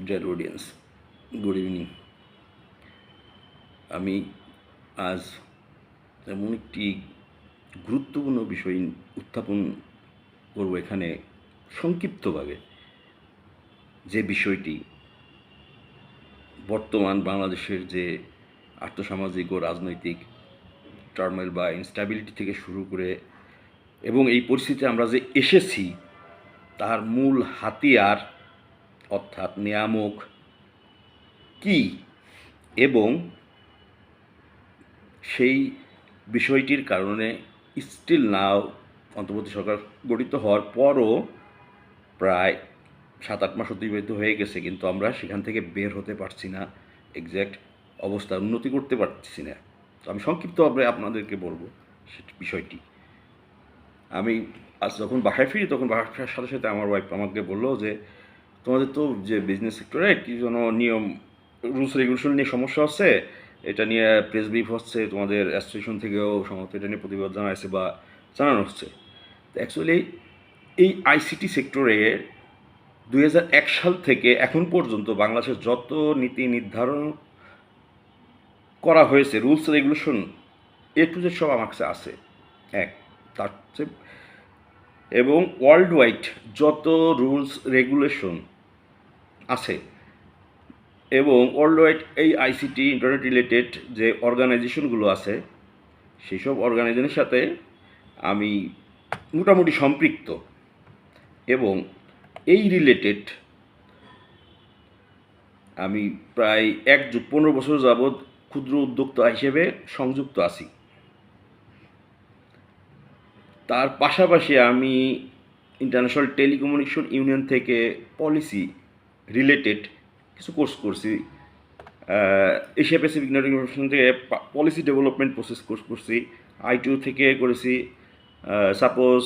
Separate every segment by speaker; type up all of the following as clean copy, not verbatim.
Speaker 1: Dear audience, good evening. আমি আজ এমন একটি গুরুত্বপূর্ণ বিষয় উত্থাপন করব এখানে সংক্ষিপ্তভাবে, যে বিষয়টি বর্তমান বাংলাদেশের যে আর্থসামাজিক ও রাজনৈতিক টার্মোইল বা ইনস্ট্যাবিলিটি থেকে শুরু করে এবং এই পরিস্থিতিতে আমরা যে এসেছি তার মূল হাতিয়ার অর্থাৎ নিয়ামক কী এবং সেই বিষয়টির কারণে স্টিল নাও অন্তর্বর্তী সরকার গঠিত হওয়ার পরও প্রায় 7-8 মাস অতিবাহিত হয়ে গেছে, কিন্তু আমরা সেখান থেকে বের হতে পারছি না, এক্স্যাক্ট অবস্থা উন্নতি করতে পারছি না। তো আমি সংক্ষিপ্তভাবে আপনাদেরকে বলবো বিষয়টি। আমি আজ যখন বাসায় ফিরি তখন বাসার সাথে সাথে আমার ওয়াইফ আমাকে বললো যে তোমাদের তো যে বিজনেস সেক্টরে কী যেন নিয়ম রুলস রেগুলেশন নিয়ে সমস্যা হচ্ছে, এটা নিয়ে প্রেস ব্রিফ হচ্ছে, তোমাদের অ্যাসোসিয়েশন থেকেও সম্ভবত এটা নিয়ে প্রতিবাদ জানাইছে বা জানানো হচ্ছে। তো অ্যাকচুয়ালি এই আইসিটি সেক্টরে 2001 সাল থেকে এখন পর্যন্ত বাংলাদেশের যত নীতি নির্ধারণ করা হয়েছে, রুলস রেগুলেশন টু জেড সব আমার কাছে আছে এক। তার হচ্ছে এবং ওয়ার্ল্ড ওয়াইড যত রুলস রেগুলেশন আছে এবং ওয়ার্ল্ড ওয়াইড এই আইসিটি ইন্টারনেট রিলেটেড যে অর্গানাইজেশনগুলো আছে সেই সব অর্গানাইজেশনের সাথে আমি মোটামুটি সম্পৃক্ত এবং এই রিলেটেড আমি প্রায় 15 বছর যাবৎ ক্ষুদ্র উদ্যোক্তা হিসেবে সংযুক্ত আছি। তার পাশাপাশি আমি ইন্টারন্যাশনাল টেলিকমিউনিকেশন ইউনিয়ন থেকে পলিসি রিলেটেড কিছু কোর্স করছি। এশিয়া প্যাসিফিক নেটওয়ার্ক ইনফরমেশন থেকে পলিসি ডেভেলপমেন্ট প্রসেস কোর্স করছি। আইটিউ থেকে করেছি suppose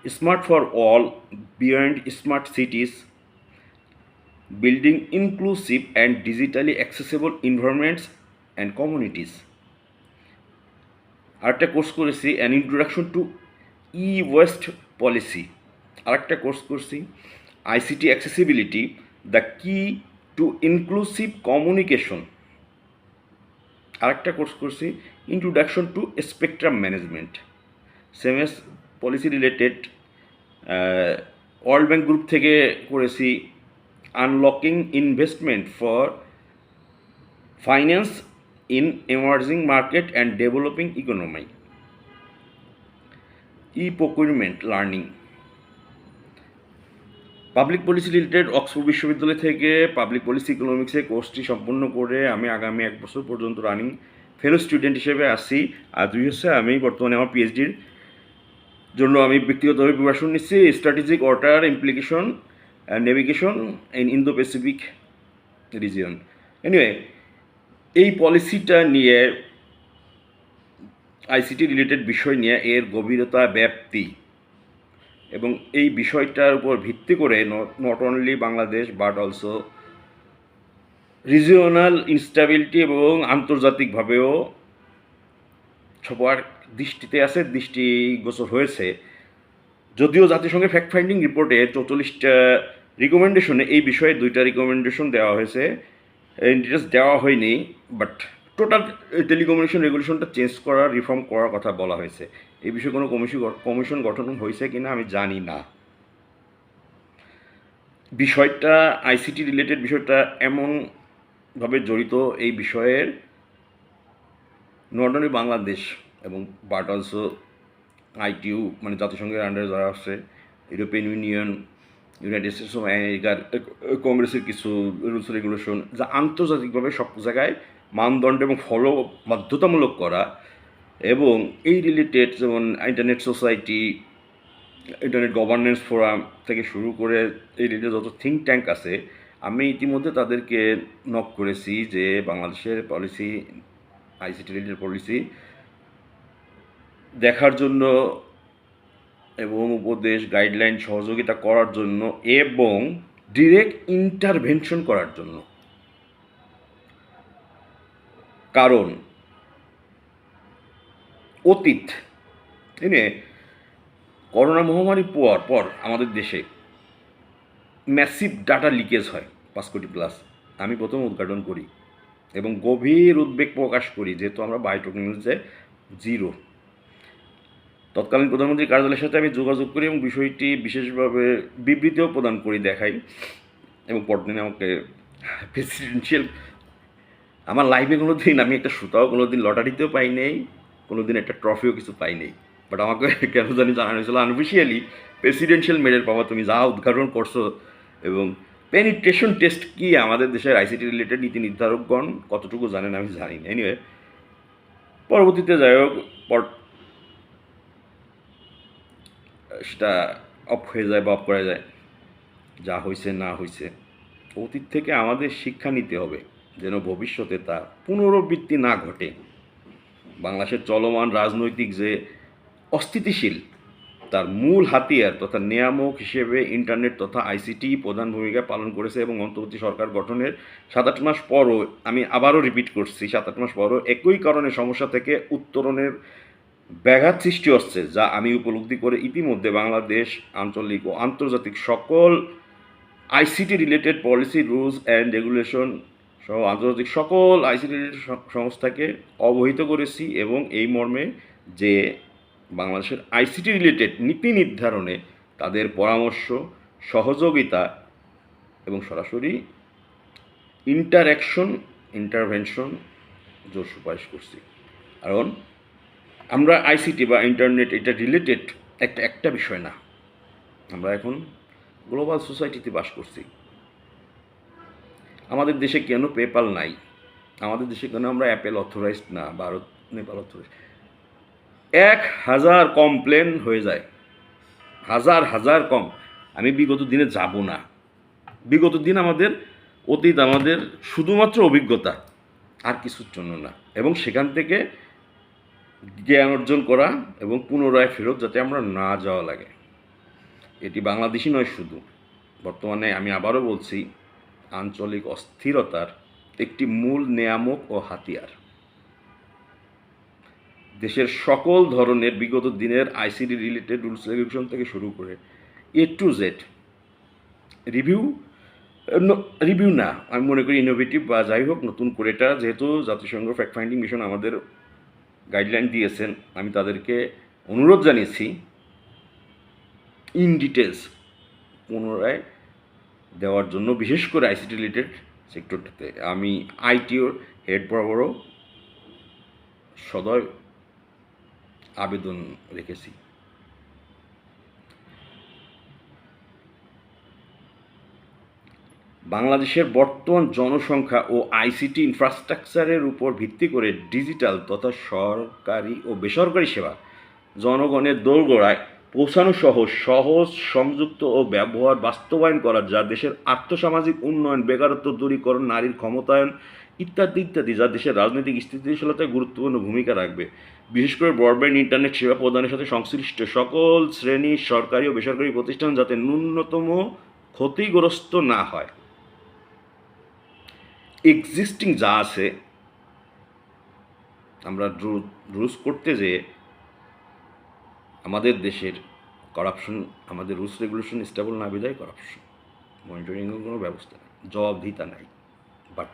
Speaker 1: smart for all, beyond smart সিটিজ, building inclusive and digitally accessible environments and communities. আরেকটা কোর্স করেছি an introduction to E West policy. আরেকটা course করছি ICT accessibility, the কি two inclusive communication. আরেকটা course করছি introduction to spectrum management. Same S policy related world bank group থেকে করেছি unlocking investment for finance in emerging market and developing economy. E procurement learning. Public policy related Oxford বিশ্ববিদ্যালয় থেকে public policy ইকোনমিক্সে কোর্সটি সম্পন্ন করে আমি আগামী 1 বছর পর্যন্ত রানিং ফেলো স্টুডেন্ট হিসেবে আসি। আর আমি বর্তমানে আমার পিএইচডির জন্য আমি ব্যক্তিগতভাবে প্রিপারেশন নিচ্ছি strategic water implication navigation in Indo Pacific region. Anyway, এই পলিসিটা নিয়ে আইসিটি রিলেটেড বিষয় নিয়ে এর গভীরতা ব্যাপ্তি এবং এই বিষয়টার উপর ভিত্তি করে not only Bangladesh but also regional instability এবং আন্তর্জাতিকভাবেও সবার দৃষ্টিতে আছে, দৃষ্টিগোচর হয়েছে। যদিও জাতিসংঘের ফ্যাক্ট ফাইন্ডিং রিপোর্টে 44টা রিকমেন্ডেশনে এই বিষয়ে 2টা রিকমেন্ডেশন দেওয়া হয়েছে, ডিটেলস দেওয়া হয়নি, বাট টোটাল টেলিকমিউনিকেশন রেগুলেশনটা চেঞ্জ করার রিফর্ম করার কথা বলা হয়েছে। এই বিষয়ে কোনো কমিশন গঠন হয়েছে কিনা আমি জানি না। বিষয়টা আইসিটি রিলেটেড বিষয়টা এমনভাবে জড়িত এই বিষয়ের নট অনলি বাংলাদেশ এবং বাট অলসো আইটিউ মানে জাতিসংঘের আন্ডারে যারা আছে, European union, United states of আমেরিকার কংগ্রেসের কিছু রুলস রেগুলেশন যা আন্তর্জাতিকভাবে সব জায়গায় মানদণ্ড এবং ফলো বাধ্যতামূলক করা এবং এই রিলেটেড যেমন internet society, internet governance forum থেকে শুরু করে এই রিলেটেড যত থিঙ্ক ট্যাঙ্ক আছে আমি ইতিমধ্যে তাদেরকে নক করেছি যে বাংলাদেশের পলিসি আইসিটি রিলেটেড পলিসি দেখার জন্য এবং উপদেশ গাইডলাইন সহযোগিতা করার জন্য এবং ডিরেক্ট ইন্টারভেনশন করার জন্য। কারণ অতীত করোনা মহামারী পর আমাদের দেশে ম্যাসিভ ডাটা লিকেজ হয়, 5 কোটি প্লাস। আমি প্রথম উদ্ঘাটন করি এবং গভীর উদ্বেগ প্রকাশ করি, যেহেতু আমরা বায়োটেকনোলজিতে জিরো। তৎকালীন প্রধানমন্ত্রীর কার্যালয়ের সাথে আমি যোগাযোগ করি এবং বিষয়টি বিশেষভাবে বিবৃতিও প্রদান করি, দেখাই, এবং পরদিন আমাকে প্রেসিডেন্সিয়াল, আমার লাইফে কোনো দিন আমি একটা সুতাও কোনো দিন লটারিতেও পাই নেই, কোনো দিন একটা ট্রফিও কিছু পাই নেই, বাট আমাকে কেন জানি জানানো হয়েছিল আনঅফিসিয়ালি প্রেসিডেন্সিয়াল মেডেল পাওয়া, তুমি যা উদ্ঘাটন করছো। এবং পেনিট্রেশন টেস্ট কি আমাদের দেশের আইসিটি রিলেটেড নীতি নির্ধারকগণ কতটুকু জানেন আমি জানি না। এনিওয়ে, পরবর্তীতে যাই হোক, সেটা অফ হয়ে যায় বা অফ করা যায়, যা হয়েছে না হয়েছে। অতীত থেকে আমাদের শিক্ষা নিতে হবে যেন ভবিষ্যতে তা পুনরাবৃত্তি না ঘটে। বাংলাদেশের চলমান রাজনৈতিক যে অস্থিতিশীল, তার মূল হাতিয়ার তথা নিয়ামক হিসেবে ইন্টারনেট তথা আইসিটি প্রধান ভূমিকা পালন করেছে এবং অন্তর্বর্তী সরকার গঠনের 7-8 মাস পরও, আমি আবারও রিপিট করছি, 7-8 মাস পরও একই কারণে সমস্যা থেকে উত্তরণের ব্যাঘাত সৃষ্টি হচ্ছে, যা আমি উপলব্ধি করে ইতিমধ্যে বাংলাদেশ আঞ্চলিক ও আন্তর্জাতিক সকল ICT related policy, rules and regulation সহ আন্তর্জাতিক সকল আইসিটি রিলেটেড সংস্থাকে অবহিত করেছি এবং এই মর্মে যে বাংলাদেশের আইসিটি রিলেটেড নীতি নির্ধারণে তাদের পরামর্শ, সহযোগিতা এবং সরাসরি ইন্টারভেনশন জোর সুপারিশ করছি। কারণ আমরা আইসিটি বা ইন্টারনেট এটা রিলেটেড একটা বিষয় না, আমরা এখন গ্লোবাল সোসাইটিতে বাস করছি। আমাদের দেশে কেন পেপাল নাই, আমাদের দেশে কেন আমরা অ্যাপেল অথরাইজড না, ভারত নেপাল অথরাইজড, 1000 কমপ্লেন হয়ে যায়, হাজার কম। আমি বিগত দিনে যাব না, বিগত দিন আমাদের অতীত, আমাদের শুধুমাত্র অভিজ্ঞতা, আর কিছুর জন্য না, এবং সেখান থেকে জ্ঞান অর্জন করা এবং পুনরায় ফেরত যাতে আমরা না যাওয়া লাগে। এটি বাংলাদেশই নয় শুধু, বর্তমানে আমি আবারও বলছি, আঞ্চলিক অস্থিরতার একটি মূল নিয়ামক ও হাতিয়ার। দেশের সকল ধরনের বিগত দিনের আইসিটি রিলেটেড রুলস রেগুলেশন থেকে শুরু করে A to Z রিভিউ না, আমি মনে করি ইনোভেটিভ বা যাই হোক নতুন করে, এটা যেহেতু জাতিসংঘ ফ্যাক্ট ফাইন্ডিং মিশন আমাদের গাইডলাইন দিয়েছেন, আমি তাদেরকে অনুরোধ জানিয়েছি ইন ডিটেলস পুনরায় দেওয়ার জন্য, বিশেষ করে আইসিটি রিলেটেড সেক্টরটাতে। আমি আইটিওর হেড বরাবরও সদয় আবেদন রেখেছি। বাংলাদেশের বর্তমান জনসংখ্যা ও আইসিটি ইনফ্রাস্ট্রাকচারের উপর ভিত্তি করে ডিজিটাল তথা সরকারি ও বেসরকারি সেবা জনগণের দোরগোড়ায় পৌঁছানো সহ সহজ, সংযুক্ত ও ব্যবহার বাস্তবায়ন করা, যা দেশের আর্থসামাজিক উন্নয়ন, বেকারত্ব দূরীকরণ, নারীর ক্ষমতায়ন ইত্যাদি ইত্যাদি, যা দেশের রাজনৈতিক স্থিতিশীলতায় গুরুত্বপূর্ণ ভূমিকা রাখবে। বিশেষ করে ব্রডব্যান্ড ইন্টারনেট সেবা প্রদানের সাথে সংশ্লিষ্ট সকল শ্রেণীর সরকারি ও বেসরকারি প্রতিষ্ঠান যাতে ন্যূনতম ক্ষতিগ্রস্ত না হয়। এক্সিস্টিং যা আছে আমরা রুলস করতে যেয়ে আমাদের দেশের করাপশন, আমাদের রুলস রেগুলেশন স্টেবল না বিধায় করাপশন, মনিটরিংয়ের কোনো ব্যবস্থা নেই, জবাবদিহিতা নাই। বাট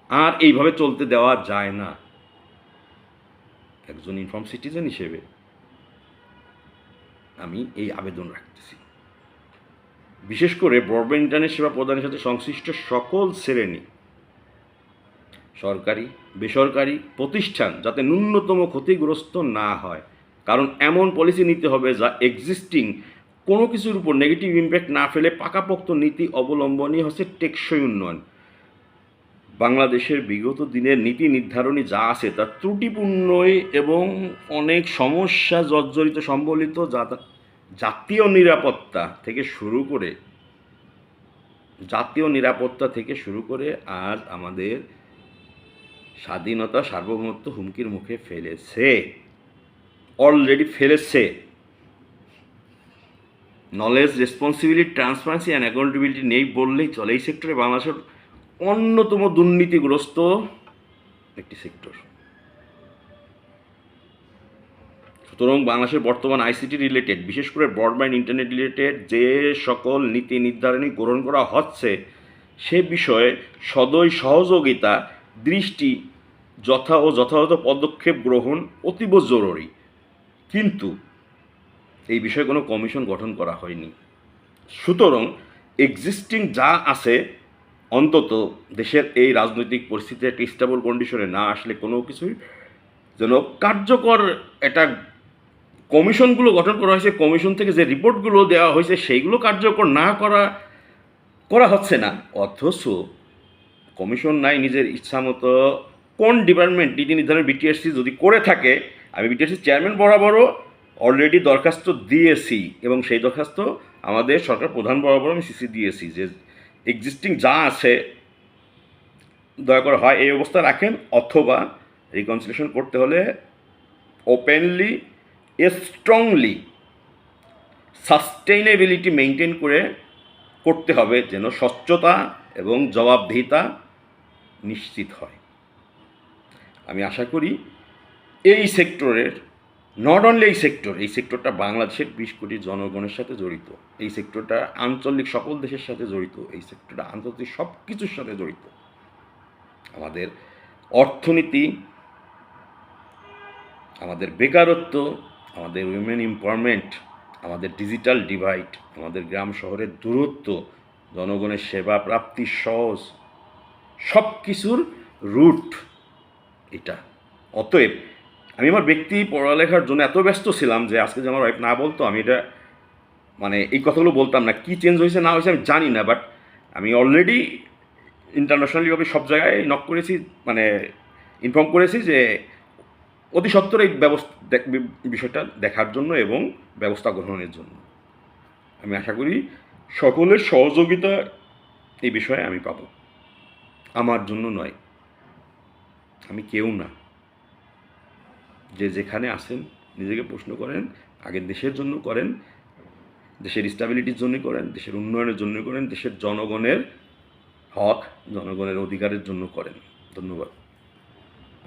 Speaker 1: আর এইভাবে চলতে দেওয়া যায় না। একজন ইনফর্ম সিটিজেন হিসেবে আমি এই আবেদন রাখতেছি, বিশেষ করে ব্রডব্যান্ড ইন্টারনেট সেবা প্রদানের সাথে সংশ্লিষ্ট সকল শ্রেণী সরকারি বেসরকারি প্রতিষ্ঠান যাতে ন্যূনতম ক্ষতিগ্রস্ত না হয়। কারণ এমন পলিসি নিতে হবে যা এক্সিস্টিং কোনো কিছুর উপর নেগেটিভ ইম্প্যাক্ট না ফেলে পাকাপোক্ত নীতি অবলম্বনই হচ্ছে টেকসই উন্নয়ন। বাংলাদেশের বিগত দিনের নীতি নির্ধারণী যা আছে তা ত্রুটিপূর্ণই এবং অনেক সমস্যা জর্জরিত সম্বলিত, জাতীয় নিরাপত্তা থেকে শুরু করে আজ আমাদের স্বাধীনতা, সার্বভৌমত্ব হুমকির মুখে অলরেডি ফেলেছে। Knowledge, responsibility, transparency and accountability নেই বললেই চলে। এই সেক্টরে বাংলাদেশের অন্যতম দুর্নীতিগ্রস্ত একটি সেক্টর। সুতরাং বাংলাদেশের বর্তমান আইসিটি রিলেটেড, বিশেষ করে ব্রডব্যান্ড ইন্টারনেট রিলেটেড যে সকল নীতি নির্ধারণী গ্রহণ করা হচ্ছে, সে বিষয়ে সদয় সহযোগিতা, দৃষ্টি যথাযথ পদক্ষেপ গ্রহণ অতীব জরুরি। কিন্তু এই বিষয়ে কোনো কমিশন গঠন করা হয়নি। সুতরাং এক্সিস্টিং যা আছে, অন্তত দেশের এই রাজনৈতিক পরিস্থিতি একটা স্টেবল কন্ডিশনে না আসলে কোনো কিছুই যেন কার্যকর একটা কমিশনগুলো গঠন করা হয়েছে, কমিশন থেকে যে রিপোর্টগুলো দেওয়া হয়েছে সেইগুলো কার্যকর না করা হচ্ছে না। অথচ কমিশন নাই, নিজের ইচ্ছা মতো কোন ডিপার্টমেন্ট নীতি নির্ধারণ বিটিআরসি যদি করে থাকে, আমি বিটিআরসি চেয়ারম্যান বরাবরও অলরেডি দরখাস্ত দিয়েছি এবং সেই দরখাস্ত আমাদের সরকার প্রধান বরাবর আমি সিসি দিয়েছি যে এক্সিস্টিং যা আছে দয়া করে হয় এই অবস্থা রাখেন, অথবা রিকনসিলিয়েশন করতে হলে ওপেনলি স্ট্রংলি সাস্টেইনেবিলিটি মেনটেন করে করতে হবে, যেন স্বচ্ছতা এবং জবাবদিহিতা নিশ্চিত হয়। আমি আশা করি এই সেক্টরের, নট অনলি এই সেক্টরটা বাংলাদেশের 20 কোটি জনগণের সাথে জড়িত, এই সেক্টরটা আঞ্চলিক সকল দেশের সাথে জড়িত, এই সেক্টরটা আন্তর্জাতিক সব কিছুর সাথে জড়িত। আমাদের অর্থনীতি, আমাদের বেকারত্ব, আমাদের উইমেন এমপাওয়ারমেন্ট, আমাদের ডিজিটাল ডিভাইড, আমাদের গ্রাম শহরের দূরত্ব, জনগণের সেবা প্রাপ্তি সহজ, সব কিছুর রুট এটা। অতএব আমি আমার ব্যক্তি পড়ালেখার জন্য এত ব্যস্ত ছিলাম যে আজকে যে আমার ওয়াইফ না বলতো আমি এটা মানে এই কথাগুলো বলতাম না। কি চেঞ্জ হয়েছে না হয়েছে আমি জানি না, বাট আমি অলরেডি ইন্টারন্যাশনালিভাবে সব জায়গায় নক করেছি, মানে ইনফর্ম করেছি যে অতি সত্বর এই বিষয়টা দেখার জন্য এবং ব্যবস্থা গ্রহণের জন্য। আমি আশা করি সকলের সহযোগিতা এই বিষয়ে আমি পাবো। আমার জন্য নয়, আমি কেউ না, যে যেখানে আসেন নিজেকে প্রশ্ন করেন, আগে দেশের জন্য করেন, দেশের স্টেবিলিটির জন্য করেন, দেশের উন্নয়নের জন্য করেন, দেশের জনগণের হক, জনগণের অধিকারের জন্য করেন। ধন্যবাদ।